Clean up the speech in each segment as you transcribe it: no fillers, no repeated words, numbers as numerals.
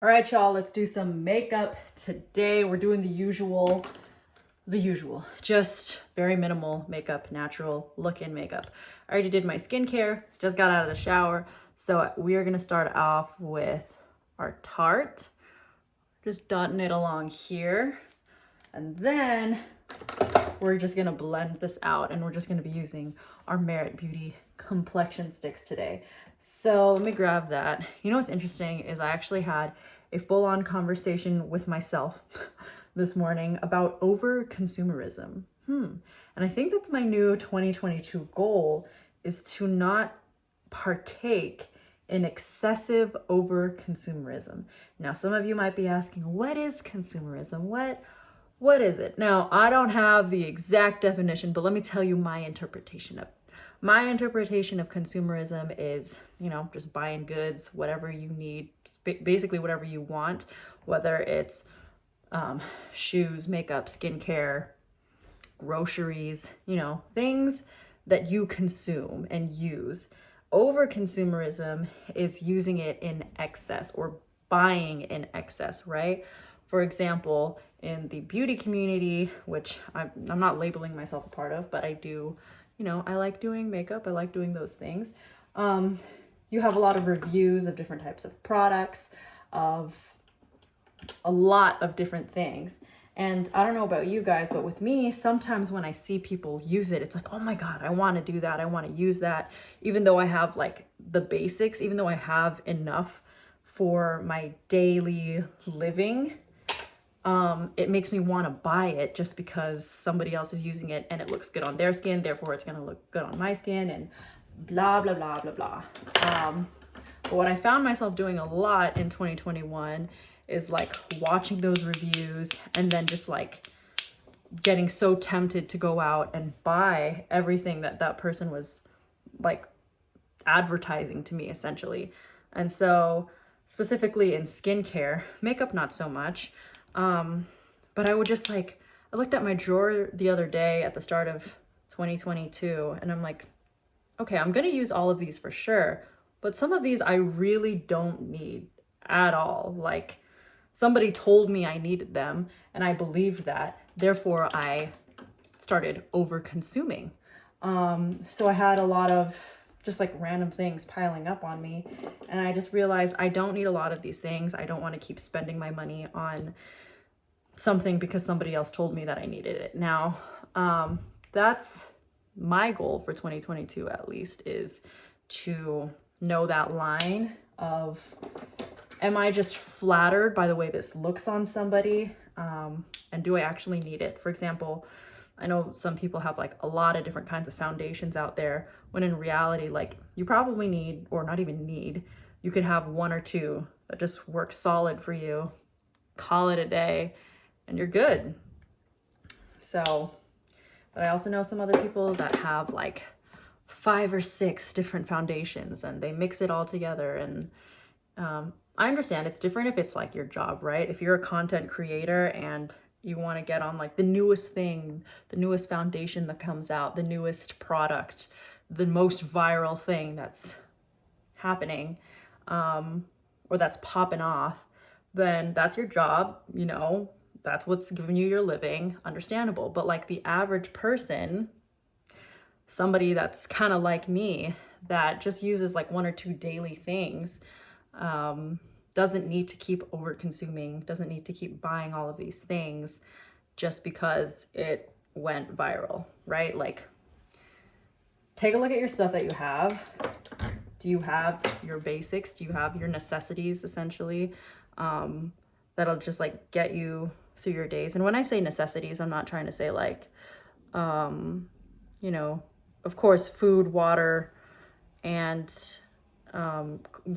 All right, y'all, let's do some makeup today. We're doing the usual, just very minimal makeup, natural look-in makeup. I already did my skincare, just got out of the shower. So we are gonna start off with our Tarte, just dotting it along here. And then we're just gonna blend this out, and we're just gonna be using our Merit Beauty complexion sticks today. So let me grab that. You know what's interesting is I actually had a full-on conversation with myself this morning about over-consumerism. And I think that's my new 2022 goal, is to not partake in excessive over-consumerism. Now, some of you might be asking, what is consumerism? What is it? Now, I don't have the exact definition, but let me tell you my interpretation of it. My interpretation of consumerism is, just buying goods, whatever you need, basically whatever you want, whether it's shoes, makeup, skincare, groceries, things that you consume and use. Over consumerism is using it in excess or buying in excess, right? For example, in the beauty community, which I'm not labeling myself a part of, but I do, I like doing makeup. I like doing those things. You have a lot of reviews of different types of products, of a lot of different things. And I don't know about you guys, but with me, sometimes when I see people use it, it's like, oh my God, I want to do that. I want to use that. Even though I have like the basics, even though I have enough for my daily living, it makes me want to buy it just because somebody else is using it and it looks good on their skin, therefore it's going to look good on my skin, and blah, blah, blah, blah, blah. But what I found myself doing a lot in 2021 is like watching those reviews and then just like getting so tempted to go out and buy everything that person was like advertising to me, essentially. And so specifically in skincare, makeup not so much, but I would just I looked at my drawer the other day at the start of 2022, and I'm like, okay, I'm gonna use all of these for sure, but some of these I really don't need at all. Like, somebody told me I needed them and I believed that, therefore I started over consuming. So I had a lot of just like random things piling up on me, and I just realized I don't need a lot of these things. I don't want to keep spending my money on something because somebody else told me that I needed it. Now, that's my goal for 2022, at least, is to know that line of, am I just flattered by the way this looks on somebody? And do I actually need it? For example, I know some people have like a lot of different kinds of foundations out there, when in reality, like, you probably need, or not even need, you could have one or two that just work solid for you, call it a day, and you're good. So, but I also know some other people that have like 5 or 6 different foundations and they mix it all together. And I understand it's different if it's like your job, right? If you're a content creator and you want to get on like the newest thing, the newest foundation that comes out, the newest product, the most viral thing that's happening, or that's popping off, then that's your job, that's what's giving you your living, understandable. But like the average person, somebody that's kind of like me, that just uses like 1 or 2 daily things, doesn't need to keep over consuming, doesn't need to keep buying all of these things just because it went viral, right? Like, take a look at your stuff that you have. Do you have your basics? Do you have your necessities, essentially, that'll just like get you through your days? And when I say necessities, I'm not trying to say like, of course, food, water, and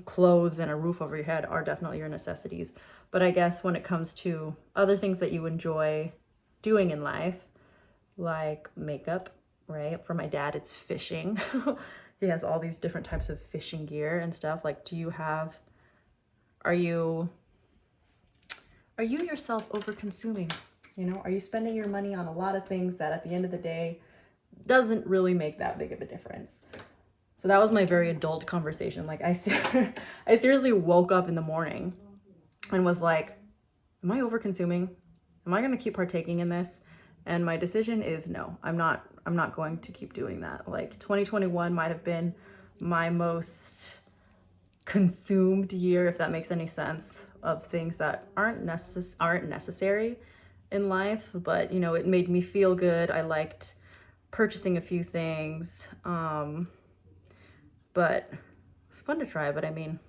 clothes and a roof over your head are definitely your necessities. But I guess when it comes to other things that you enjoy doing in life, like makeup, right? For my dad, it's fishing. He has all these different types of fishing gear and stuff. Like, are you yourself over consuming? Are you spending your money on a lot of things that at the end of the day doesn't really make that big of a difference? So that was my very adult conversation. Like, I seriously woke up in the morning and was like, am I over consuming? Am I going to keep partaking in this? And my decision is no, I'm not going to keep doing that. Like 2021 might have been my most consumed year, if that makes any sense, of things that aren't necessary in life, but you know, it made me feel good. I liked purchasing a few things, but it's fun to try. But I mean,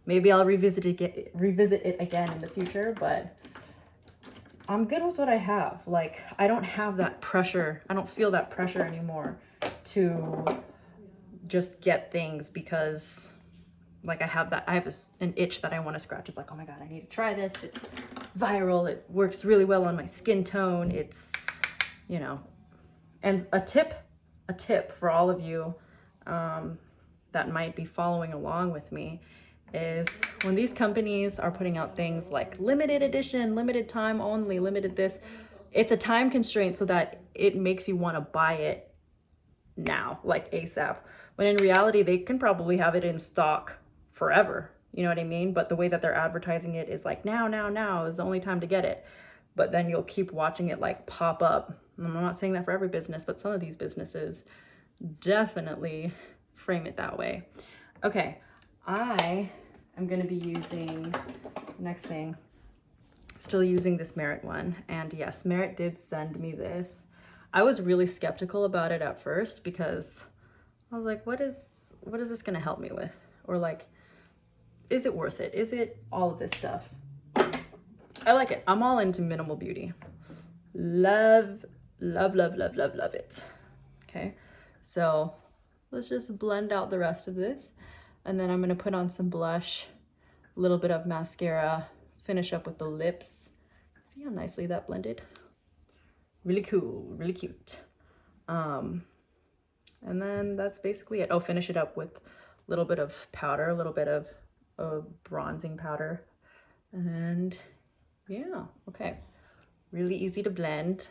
maybe I'll revisit it again in the future, but I'm good with what I have. Like, I don't have that pressure. I don't feel that pressure anymore to just get things because like I have an itch that I want to scratch. It's like, oh my God, I need to try this. It's viral. It works really well on my skin tone. It's, you know, and a tip for all of you that might be following along with me is when these companies are putting out things like limited edition, limited time only, limited this, it's a time constraint so that it makes you want to buy it now, like ASAP. When in reality, they can probably have it in stock forever. You know what I mean? But the way that they're advertising it is like now is the only time to get it. But then you'll keep watching it like pop up. I'm not saying that for every business, but some of these businesses definitely frame it that way. Okay, I am going to be using, next thing, still using this Merit one. And yes, Merit did send me this. I was really skeptical about it at first because I was like, what is this going to help me with? Or like, is it worth it? Is it all of this stuff? I like it. I'm all into minimal beauty. Love it. Okay, so let's just blend out the rest of this. And then I'm going to put on some blush, a little bit of mascara, finish up with the lips. See how nicely that blended? Really cool, really cute. And then that's basically it. Oh, finish it up with a little bit of powder, a little bit of bronzing powder. And yeah, okay. Really easy to blend.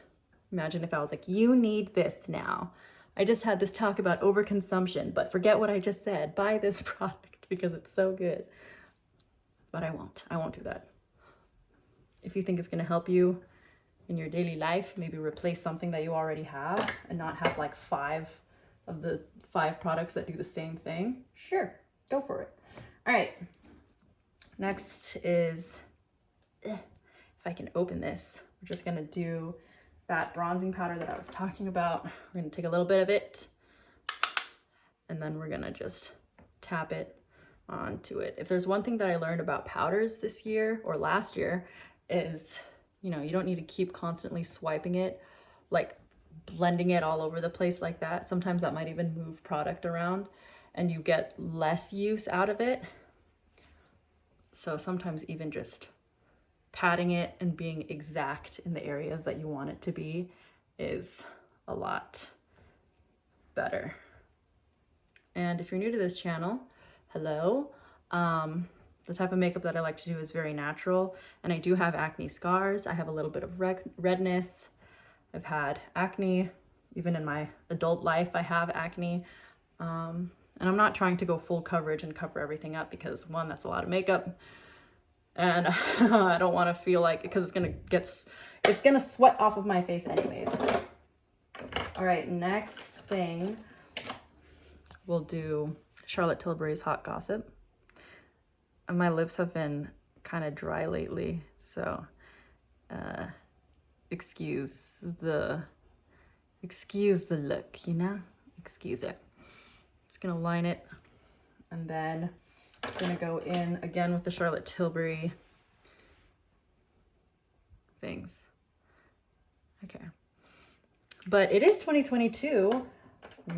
Imagine if I was like, you need this now. I just had this talk about overconsumption, but forget what I just said. Buy this product because it's so good. But I won't do that. If you think it's gonna help you in your daily life, maybe replace something that you already have and not have like 5 of the 5 products that do the same thing, sure, go for it. All right, next is, if I can open this, we're just gonna do that bronzing powder that I was talking about. We're gonna take a little bit of it and then we're gonna just tap it onto it. If there's one thing that I learned about powders this year or last year is, you know, you don't need to keep constantly swiping it, like blending it all over the place like that. Sometimes that might even move product around and you get less use out of it. So sometimes even just patting it and being exact in the areas that you want it to be is a lot better. And if you're new to this channel, hello. The type of makeup that I like to do is very natural, and I do have acne scars. I have a little bit of redness. I've had acne, even in my adult life I have acne. And I'm not trying to go full coverage and cover everything up because 1, that's a lot of makeup. And I don't want to feel like, because it's gonna sweat off of my face anyways. All right, next thing, we'll do Charlotte Tilbury's Hot Gossip. And my lips have been kind of dry lately, so excuse the look, you know? Excuse it. Just gonna line it, and then I'm gonna go in again with the Charlotte Tilbury things. Okay. But it is 2022.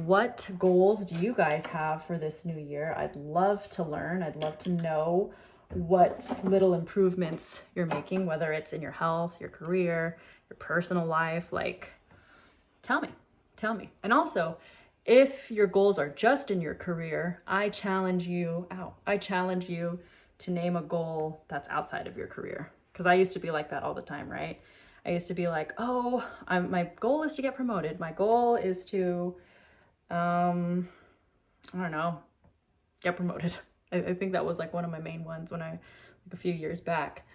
What goals do you guys have for this new year? I'd love to learn. I'd love to know what little improvements you're making, whether it's in your health, your career, your personal life. Like, tell me. And also, if your goals are just in your career, I challenge you to name a goal that's outside of your career. Because I used to be like that all the time, right? I used to be like, oh, my goal is to get promoted. My goal is to, I don't know, get promoted. I think that was like one of my main ones when I like a few years back.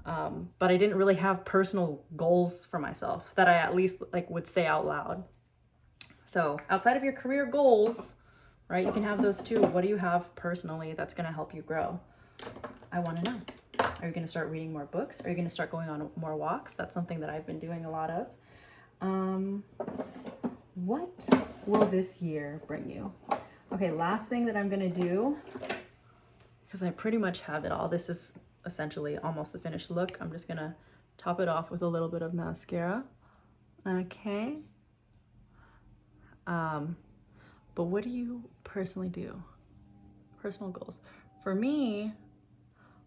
But I didn't really have personal goals for myself that I at least like would say out loud. So outside of your career goals, right, you can have those too. What do you have personally that's going to help you grow? I want to know. Are you going to start reading more books? Are you going to start going on more walks? That's something that I've been doing a lot of. What will this year bring you? Okay, last thing that I'm going to do, because I pretty much have it all. This is essentially almost the finished look. I'm just going to top it off with a little bit of mascara. Okay. But what do you personally do? Personal goals. For me,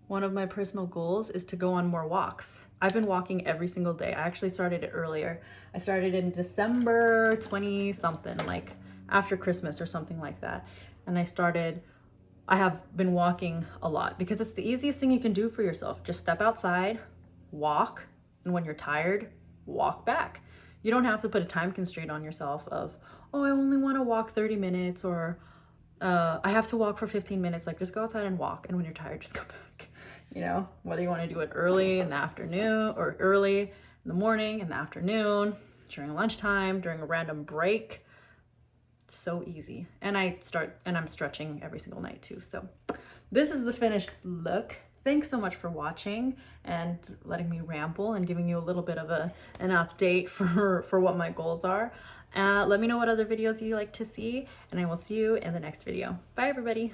one of my personal goals is to go on more walks. I've been walking every single day. I actually started it earlier. I started in December 20 something, like after Christmas or something like that. And I have been walking a lot because it's the easiest thing you can do for yourself. Just step outside, walk, and when you're tired, walk back. You don't have to put a time constraint on yourself of, oh, I only want to walk 30 minutes or I have to walk for 15 minutes. Like, just go outside and walk. And when you're tired, just go back. You know, whether you want to do it early in the afternoon or early in the morning, in the afternoon, during lunchtime, during a random break. It's so easy. And I'm stretching every single night too. So this is the finished look. Thanks so much for watching and letting me ramble and giving you a little bit of an update for what my goals are. Let me know what other videos you like to see, and I will see you in the next video. Bye, everybody.